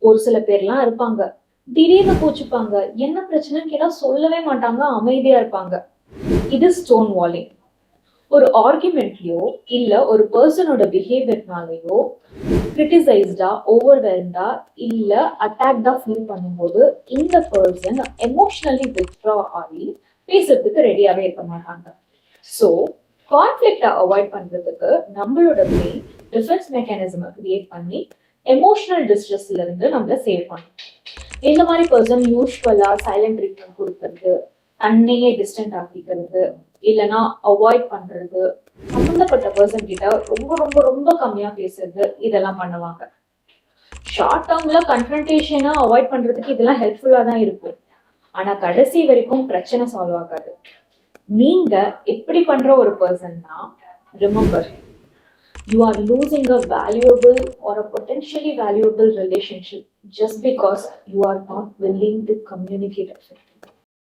ஒரு சில பேர்லாம் இருப்பாங்க, திடீர்னு கோச்சுப்பாங்க, என்ன பிரச்சனைன்னு கேட்டா சொல்லவே மாட்டாங்க, அமைதியா இருப்பாங்க. இது ஸ்டோன் வாலிங். ஒரு ஆர்குமெண்ட்லயோ இல்ல ஒரு பர்சனோட பிஹேவியர்னாலயோ கிரிட்டிசைஸ்டா, ஓவர்வெல்ம்டா இல்ல அட்டாக்டா ஃபீல் பண்ணும்போது இந்த பர்சன் எமோஷனலி வித்ட்ரா ஆகி பேசுறதுக்கு ரெடியாவே இருக்க மாட்டாங்க. ஸோ கான்ஃபிளிக்டை அவாய்ட் பண்றதுக்கு நம்மளோட பிரெயின் டிஃபென்ஸ் மெக்கானிசமை கிரியேட் பண்ணி எமோஷனல் டிஸ்ட்ரெஸ்ல இருந்து நம்மள சேவ் பண்ணும். இந்த மாதிரி பர்சன் யூஸ்வலா சைலண்ட் ட்ரீட்மெண்ட் கொடுக்கறது, தன்னையே டிஸ்டன்ட் ஆக்கிக்கிறது, இல்லைன்னா அவாய்ட் பண்றது, சம்பந்தப்பட்ட பர்சன் கிட்ட ரொம்ப ரொம்ப ரொம்ப கம்மியா பேசுறது, இதெல்லாம் பண்ணுவாங்க. ஷார்ட் டேர்ம்ல கன்ஃபரன்டேஷனை அவாய்ட் பண்றதுக்கு இதெல்லாம் ஹெல்ப்ஃபுல்லா தான் இருக்கும். ஆனா கடைசி வரைக்கும் பிரச்சனை சால்வ் ஆகாது. நீங்க எப்படி பண்ற ஒரு பர்சன்னா, remember, you are losing a valuable or a potentially valuable relationship just because you are not willing to communicate effectively.